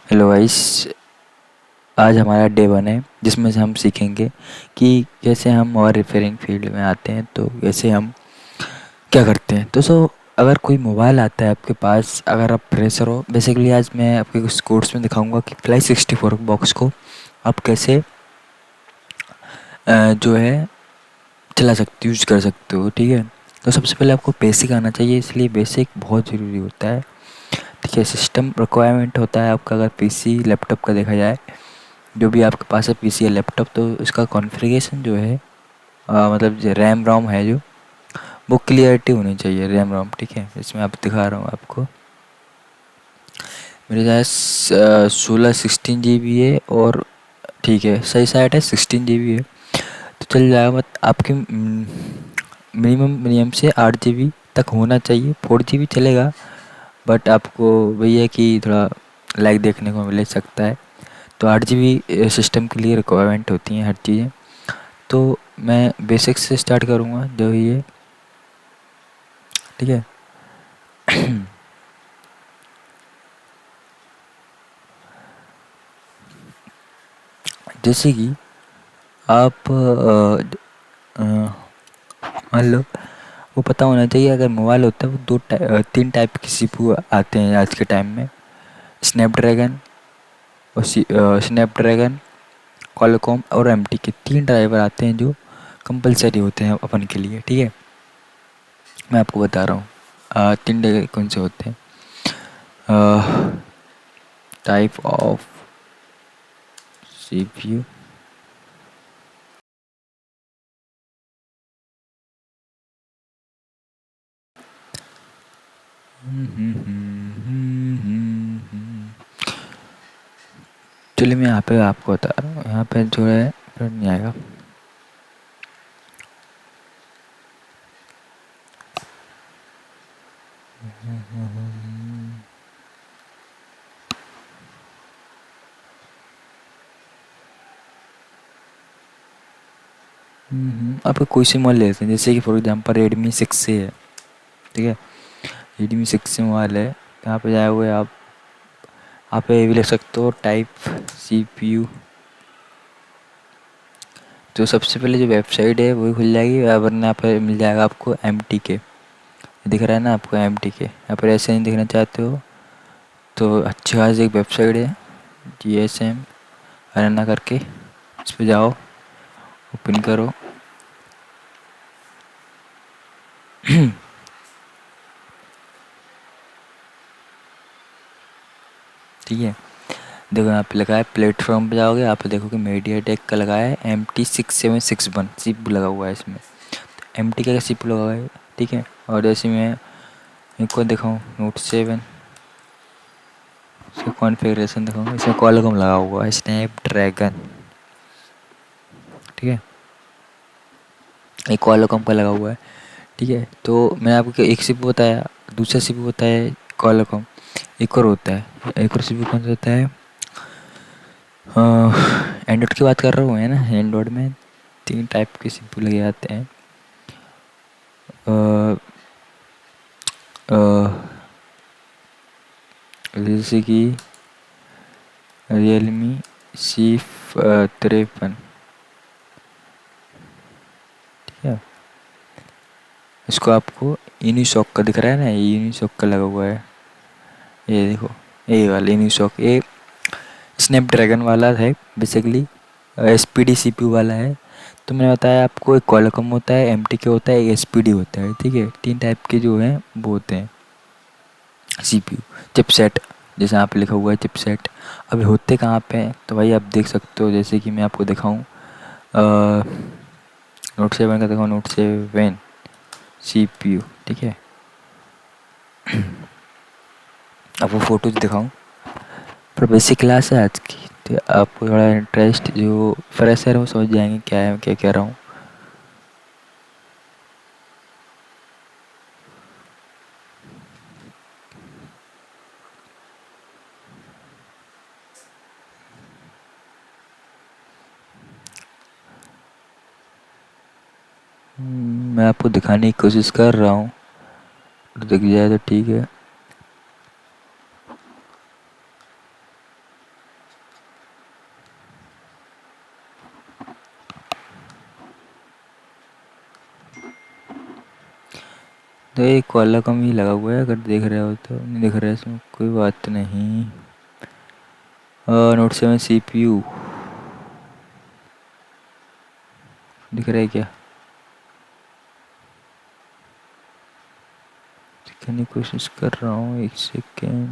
Hello guys. आज हमारा day 1 है जिसमें से हम सीखेंगे कि कैसे हम और रिपेयरिंग फील्ड में आते हैं तो कैसे हम क्या करते हैं। तो अगर कोई मोबाइल आता है आपके पास, अगर आप फ्रेशर हो, बेसिकली आज मैं आपके कुछ कोर्स में दिखाऊंगा कि फ्लाई 64 बॉक्स को आप कैसे जो है चला सकते यूज कर सकते हो। ठीक है, तो सबसे पहले आपको बेसिक आना चाहिए, इसलिए बेसिक बहुत ज़रूरी होता है। ठीक है, सिस्टम रिक्वायरमेंट होता है आपका, अगर पीसी लैपटॉप का देखा जाए, जो भी आपके पास है पीसी या लैपटॉप, तो इसका कॉन्फ़िगरेशन जो है मतलब जो रैम रोम है जो वो क्लियरिटी होनी चाहिए रैम रोम। ठीक है, इसमें आप दिखा रहा हूँ आपको, मेरे पास 16 16 GB है और ठीक है सही साइड है 16 GB है तो चल जाएगा। मत आपके मिनिमम से 8 GB तक होना चाहिए, 4 GB चलेगा, बट आपको वही है कि थोड़ा लाइक देखने को मिल सकता है। तो 8 GB सिस्टम के लिए रिक्वायरमेंट होती हैं हर चीज़ें। तो मैं बेसिक से स्टार्ट करूँगा जो ये, ठीक है। जैसे कि आप मान लो, वो पता होना चाहिए, अगर मोबाइल होता है वो 3 टाइप के सीपीयू आते हैं आज के टाइम में। स्नैपड्रैगन और स्नैपड्रैगन, क्वालकॉम और एमटी के 3 ड्राइवर आते हैं जो कंपलसरी होते हैं अपन के लिए। ठीक है, मैं आपको बता रहा हूँ 3 ड्राइवर कौन से होते हैं। टाइप ऑफ सीपीयू, चलिए मैं यहाँ पे आपको बता रहा हूँ, यहाँ पे जो है फिर नहीं आएगा। आपको कोई सी मोबाइल लेते हैं, जैसे कि फॉर एग्जांपल रेडमी 6 से है। ठीक है, रेडमी 6 से मोबाइल है, यहाँ पे जाए हुए आप ये भी लिख सकते हो टाइप सीपीयू। तो सबसे पहले जो वेबसाइट है वही खुल जाएगी, वरना यहाँ पर मिल जाएगा आपको एम टी के, दिख रहा है ना आपको एम टी के। यहाँ पर ऐसे नहीं दिखना चाहते हो तो अच्छी खास एक वेबसाइट है GSM अरेना करके, इस पर जाओ, ओपन करो। ठीक है, देखो यहाँ पे लगा है, प्लेटफॉर्म पे जाओगे आप देखोगे मीडिया टेक का लगा है MT6761 सीपीयू लगा हुआ है इसमें। एम टी का सीपीयू लगा हुआ है। ठीक है, और जैसे मैं एक को दिखाऊँ Note 7, इसका कॉन्फ़िगरेशन दिखाऊँ, इसमें क्वालकॉम लगा हुआ है, स्नैपड्रैगन। ठीक है, एक क्वालकॉम का लगा हुआ है। ठीक है, तो मैंने आपको एक सीपीयू बताया, दूसरा सीपीयू बताया क्वालकॉम, एक और होता है, एक और सीपीयू कौन सा होता है, एंड्रॉइड की बात कर रहा हूँ है ना। एंड्रॉइड में 3 टाइप के सीपीयू लगे आते हैं, अ, अ, जैसे कि रियलमी C53। ठीक है, इसको आपको यूनिसॉक का दिख रहा है ना, ये यूनिसॉक का लगा हुआ है, ये देखो, ये वाला यूनिसॉक, ये स्नैपड्रैगन वाला है बेसिकली, SPD CPU वाला है। तो मैंने बताया आपको, एक क्वालकॉम होता है, MTK होता है, एक SPD होता है। ठीक है, 3 टाइप के जो हैं वो होते हैं CPU। चिपसेट, जैसे यहाँ पे लिखा हुआ है चिपसेट, अभी होते कहाँ पे हैं तो भाई आप देख सकते हो, जैसे कि मैं आपको दिखाऊँ Note 7 का दिखाऊँ, Note 7 CPU। ठीक है, अब वो फ़ोटोज़ दिखाऊँ, पर बेसिक क्लास है आज की, तो आपको थोड़ा इंटरेस्ट जो फ्रेशर है वो समझ जाएंगे क्या है, क्या कह रहा हूँ। मैं आपको दिखाने की कोशिश कर रहा हूँ, दिख जाए तो ठीक है। तो ये कॉलर कम ही लगा हुआ है, अगर देख रहे हो तो। नहीं दिख रहा है इसमें, कोई बात नहीं। नोट 7 CPU दिख रहा है क्या? दिखाने की कोशिश कर रहा हूँ, एक सेकेंड।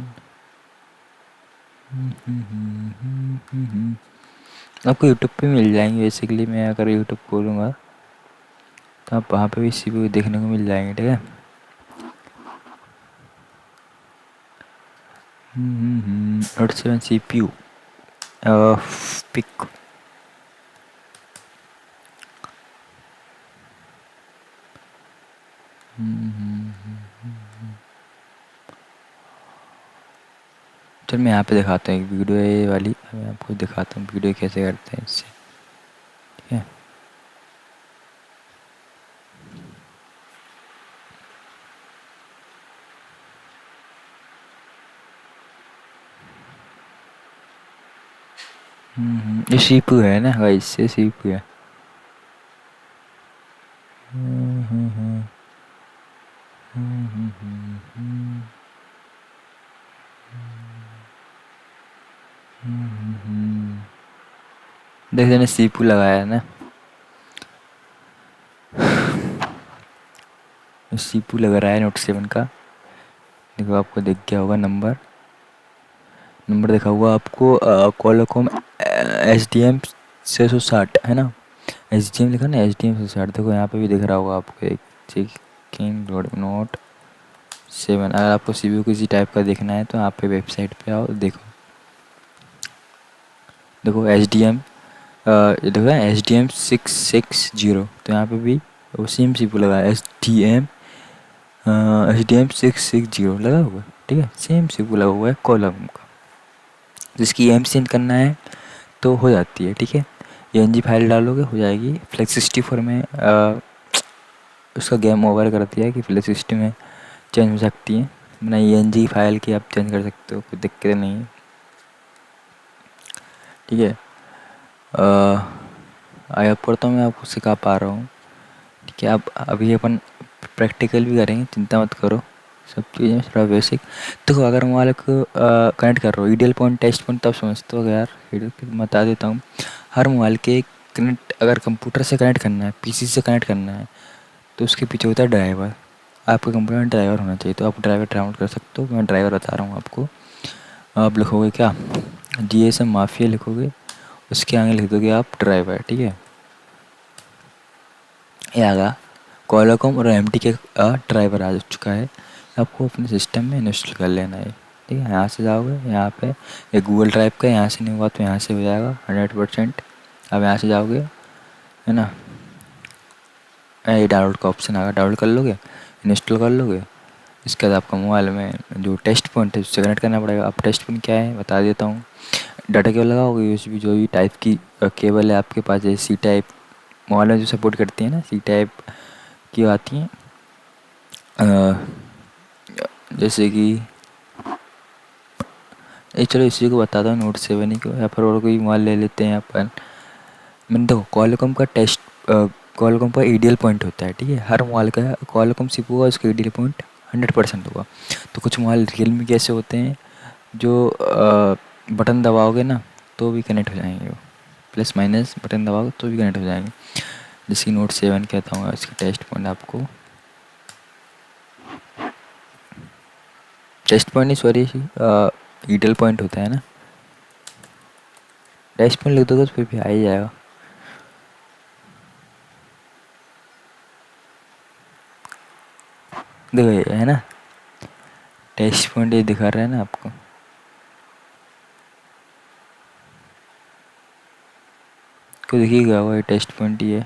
आपको यूट्यूब पे मिल जाएंगे बेसिकली। मैं अगर यूट्यूब खोलूँगा तो आप वहाँ पे भी CPU देखने को मिल जाएंगे, ठीक है। Note 7 CPU pick. चल मैं यहाँ पे दिखाता हूँ एक वीडियो है ये वाली, मैं आपको दिखाता हूँ वीडियो कैसे करते हैं इससे, ठीक है। ये सीपू है ना गाइस, से सीपू है। देख मैंने सीपू लगाया है ना, सीपू लग रहा है नोट 7 का। देखो आपको दिख गया होगा नंबर, नंबर देखा हुआ आपको। क्वालकॉम HDM 660 है ना, HDM लिखा ना, HDM 660। देखो यहाँ पे भी दिख रहा होगा आपको एक चेकिंग नोट 7। अगर आपको CPU किसी टाइप का देखना है तो आप पे वेबसाइट पे आओ, देखो देखो HDM, ये देखो HDM 660। तो यहाँ पे भी वो सेम CPU लगा है, HDM 660 लगा हुआ है, ठीक है। सेम CPU लगा हुआ है कॉलम का। जिसकी EM सेंड करना है तो हो जाती है, ठीक है। ENG फाइल डालोगे हो जाएगी। फ्लेक्स 64 में उसका गेम ओवर कर दिया है कि फ्लेक्स 60 में चेंज हो सकती है, ना ENG फाइल की आप चेंज कर सकते हो, कोई दिक्कत नहीं है, ठीक है। आई होप करता हूँ मैं आपको सिखा पा रहा हूँ, ठीक है। आप अभी अपन प्रैक्टिकल भी करेंगे, चिंता मत करो, सब चीज़ें थोड़ा बेसिक। देखो अगर मोबाइल को कनेक्ट कर रहे हो, आइडियल पॉइंट टेस्ट पॉइंट तब समझते हो यार। बता देता हूँ, हर मोबाइल के कनेक्ट अगर कंप्यूटर से कनेक्ट करना है, PC से कनेक्ट करना है, तो उसके पीछे होता है ड्राइवर। आपके कंप्यूटर में ड्राइवर होना चाहिए, तो आप ड्राइवर डाउनलोड कर सकते हो। मैं ड्राइवर बता रहा हूँ आपको। आप लिखोगे क्या, GSM माफिया लिखोगे, उसके आगे लिख दोगे आप ड्राइवर, ठीक है। ये आगा क्वालकॉम और MT के ड्राइवर आ चुका है, आपको अपने सिस्टम में इंस्टॉल कर लेना है, ठीक है। यहाँ से जाओगे, यहाँ पे एक गूगल ड्राइव का, यहाँ से नहीं हुआ तो यहाँ से हो जाएगा 100%। अब यहाँ से जाओगे, है ना, ये डाउनलोड का ऑप्शन आएगा, डाउनलोड कर लोगे, इंस्टॉल कर लोगे। इसके बाद आपका मोबाइल में जो टेस्ट पॉइंट है उससे कनेक्ट करना पड़ेगा। अब टेस्ट पॉइंट क्या है बता देता हूँ। डाटा केबल लगाओगे, USB जो भी टाइप की केबल है आपके पास, जैसे C टाइप मोबाइल में जो सपोर्ट करती है ना, C टाइप की आती हैं, जैसे कि चलो इसी को बताता हूँ, नोट 7 ही को, या फिर और कोई मोबाइल ले लेते हैं अपन। मैंने देखो क्वालकॉम का क्वालकॉम का आइडियल पॉइंट होता है, ठीक है। हर मोबाइल का क्वालकॉम CPU होगा, उसका आइडियल पॉइंट 100% होगा। तो कुछ मोबाइल रियलमी के ऐसे होते हैं जो बटन दबाओगे ना तो भी कनेक्ट हो जाएंगे, वो प्लस माइनस बटन दबाओगे तो भी कनेक्ट हो जाएंगे। जैसे नोट 7 कहता हूँ, इसका टेस्ट पॉइंट आपको, टेस्ट पॉइंट नहीं सॉरी, आइडियल पॉइंट होता है ना। टेस्ट पॉइंट लिख दोगे तो फिर भी आ ही जाएगा। देखो ये है ना, टेस्ट पॉइंट ये दिखा रहा है ना आपको, को दिखेगा वो टेस्ट पॉइंट ही है।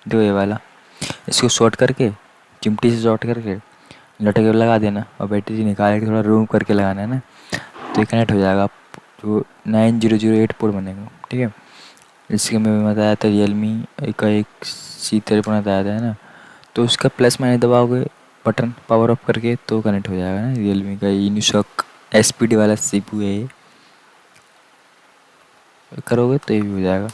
देखो ये वाला, इसको शॉर्ट करके, चिमटी से शॉर्ट करके लटके पे लगा देना, और बैटरी निकाल के थोड़ा रूम करके लगाना है ना, तो ये कनेक्ट हो जाएगा। जो 9008 पोर्ट बनेगा, ठीक है। इसके में बताया था रियलमी का एक C53 बताया था, है ना। तो उसका प्लस माइनस दबाओगे बटन पावर ऑफ करके तो कनेक्ट हो जाएगा ना। रियलमी का यूनिसॉक SPD वाला CPU है ये, करोगे तो ये भी हो जाएगा।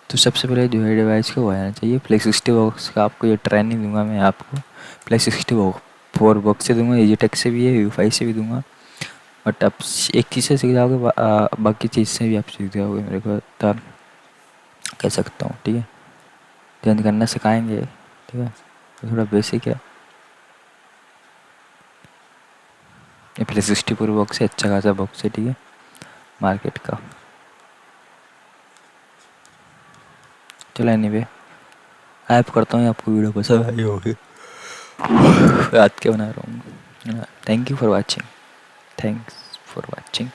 तो सबसे पहले जो है डिवाइस को हो जाना चाहिए फ्लेक्स 60 बॉक्स का। आपको ये ट्रेनिंग दूंगा मैं आपको, फ्लेक्स 60 4 बॉक्स से दूंगा, EasyTech से भी है, U5 से भी दूंगा। बट आप एक चीज़ से सीख जाओगे, बाकी चीज़ से भी आप सीख जाओगे, मेरे को तो कह सकता हूँ। ठीक है, चेंज करना सिखाएंगे। ठीक है, तो थोड़ा बेसिक है। ये प्लस 64 बॉक्स है, अच्छा खासा बॉक्स है। ठीक है, मार्केट का। चलो एनीवे, ऐप करता हूँ, आपको वीडियो पसंद आई होगी। रात के बना रहा हूँ। Thank you for watching. Thanks for watching.